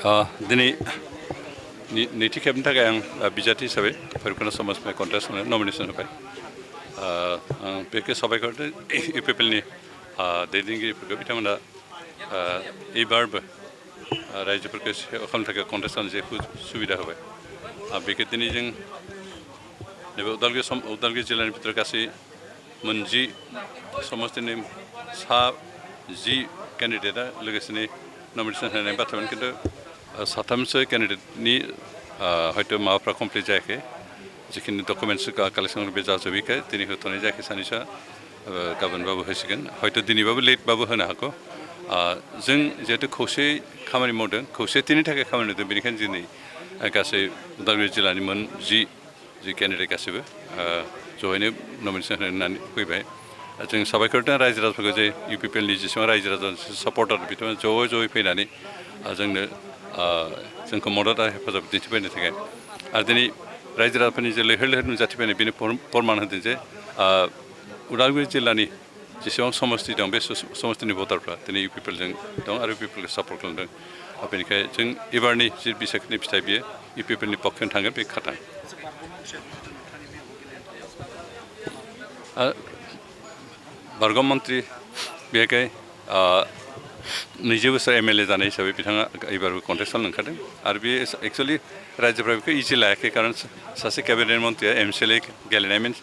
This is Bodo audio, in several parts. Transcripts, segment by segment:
दिनै नैथि खेबनि थाखाय आं बिजाथि हिसाबै भैरबकुन्द समाज कन्टेस्ट नमिनेसन होबाय। आं बेखौ साबायखर इउपिपिएलनि दैदेनगिरिफोरखौ बिथांमोना एबारबो रायजोफोरखौ खालामनो थाखाय कन्टेस्ट खालामनो जे सुबिदा होबाय। बेखौ दिनै जों नैबे उदालगुरि जिल्लानि भितराव गासै मोनजि समस्तिनि 10 केन्डिडेटआ लोगोसेनो नमिनेसन होनाय बाथ्रामोन, खिन्थु 7 केन्डिडेटनि हयथ' माबाफ्रा कमप्लिट जायाखै, जिखिनि डकुमेन्ट्स कालेक्सन बे जाजोबैखाय दिनै होथ'नाय जायाखै। सानैसोआ गाबोनबाबो होसिगोन, हयथ' दिनैबाबो लेटबाबो होनो हागौ। जों जिहेतु खौसेयै खामानि मावदों, खौसेथिनि थाखाय खामानि मावदों, बेनिखायनो दिनै गासै उदालगुरि जिल्लानि मोन 10 केन्डिडेट गासैबो जयैनो नमिनेसन होनानै फैबाय। जों साबायखर होदों रायजो राजाफोरखौ जे इउपिपिएलनि जेसेबां रायजो राजा सापर्टार बिथांमोना ज'यै फैनानै जोंखौ मदद आरो हेफाजाब दिन्थिफैनो थाखाय। आरो दिनै रायजो राजाफोरनि जे लैहोर लैहोर नुजाथिफैनाय बेनो फोरमान होदों जे उदालगुरि जिल्लानि जेसेबां समस्ति दं बे समस्तिनि भटारफ्रा दिनै इउपिपिएलजों दं आरो इउपिपिएलखौ सापर्ट खालामदों। बेनिखायनो जों एबारनि जि बिसायख'थिनि फिथाइ बियो इउपिपिएलनि पक्षजों थांगोन, बे खाथां। बारग' मन्त्रि बेखाय 20 बोसोर एमएलए जानाय हिसाबै बिथाङा एबारबो कन्टेस्ट खालामनो ओंखारदों। आरो बे एक्सुवेलि रायजोफ्रा बेखौ इजि लायाखै, खारन सासे केबिनेट मन्त्रिया एमसिएलए गेलेनाय मिन्स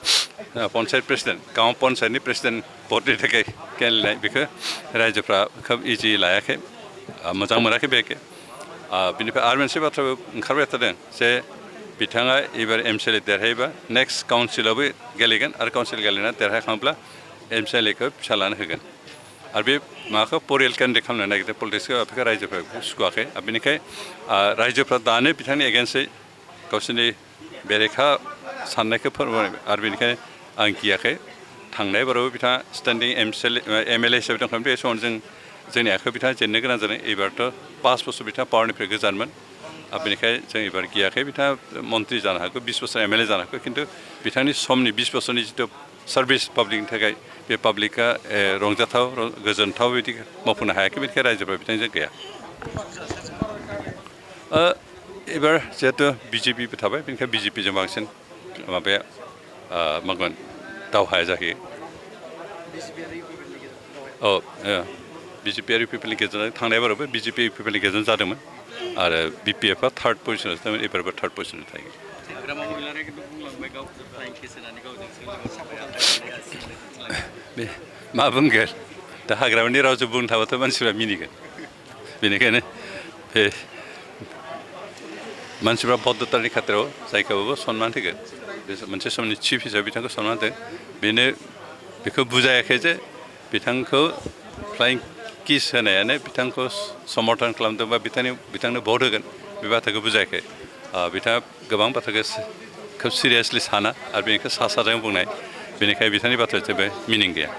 पन्सायत प्रेसिडेन्ट, गांव पन्सायतनि प्रेसिडेन्ट भटनि थाखाय गेलेनाय, बेखौ रायजोफ्रा खोब इजि लायाखै, मोजां मोनाखै बेखौ। बिनिफ्राय आरो मोनसे बाथ्राबो ओंखारबाय थादों जे बिथाङा एबार एमसिएलए देरहायोबा नेक्स्ट काउन्सिलावबो गेलेगोन आरो काउन्सिल गेलेनानै देरहाखांब्ला एमसिएलएखौ फिसालानो होगोन। आरो बे माबाखौ परियाल केन्डिडेट खालामनो नागिरदों, पलिटिक्सखौ बेखौ रायजोफ्रा बेखौ सुखुवाखै। बेनिखाय रायजोफ्रा दानो बिथांनि एगेन्स्टै गावसोरनि बेरेखा साननायखौ फोरमायबाय। आरो बेनिखायनो आं गियाखै, थांनाय बारावबो बिथाङा स्टेन्डिं एमएलए हिसाबै दंखायोमोन, बे समाव जोंनि आखायाव बिथाङा जेननो गोनां जादों। एबारथ' 5 बोसोर बिथाङा पावारनिफ्राय गोजानमोन, बेनिखायनो जों एबार गियाखै। बिथाङा मन्त्रि जानो हागौ, 20 बोसोर एमएलए जानो हागौ, खिन्थु बिथांनि समनि 20 बोसोरनि जिथु सार्भिस पाब्लिकनि थाखाय बे पाब्लिकआ रंजाथाव गोजोनथाव बिदि मावफुंनो हायाखै, बेनिखायनो रायजोफ्रा बिथांजों गैया। एबार जिहेतु बिजेपिबो थाबाय, बेनिखायनो बिजेपिजों बांसिन माबाया मागोन दावहाया जाहैयो। बिजेपि आरो इउपिपिएलनि गेजेराव थांनाय बारावबो बिजेपि इउपिपिएलनि गेजेराव जादोंमोन, आरो बिपिएफआ 3rd पजिसनाव थायोमोन, एबारबो 3rd पजिसनाव थायो। बे मा बुंगोन, दा हाग्रामानि रावजों बुंनो थाबाथ' मानसिफ्रा मिनिगोन। बेनिखायनो बे मानसिफ्रा भटारनि खाथिराव जायखौबो सनमान होगोन, बे मोनसे समनि चिफ हिसाबै बिथांखौ सनमान होदों। बेनो बेखौ बुजायाखै जे बिथांखौ फ्लाइं किस होनायानो बिथांखौ समर्थन खालामदों बा बिथांनो भट होगोन, बे बाथ्राखौ बुजायाखै। बिथाङा गोबां बाथ्राखौ खोब सिरियासलि साना, आरो बेखौ सा साजों बुंनाय, बेनिखायनो बिथांनि बाथ्राया जेबो मिनिं गैया।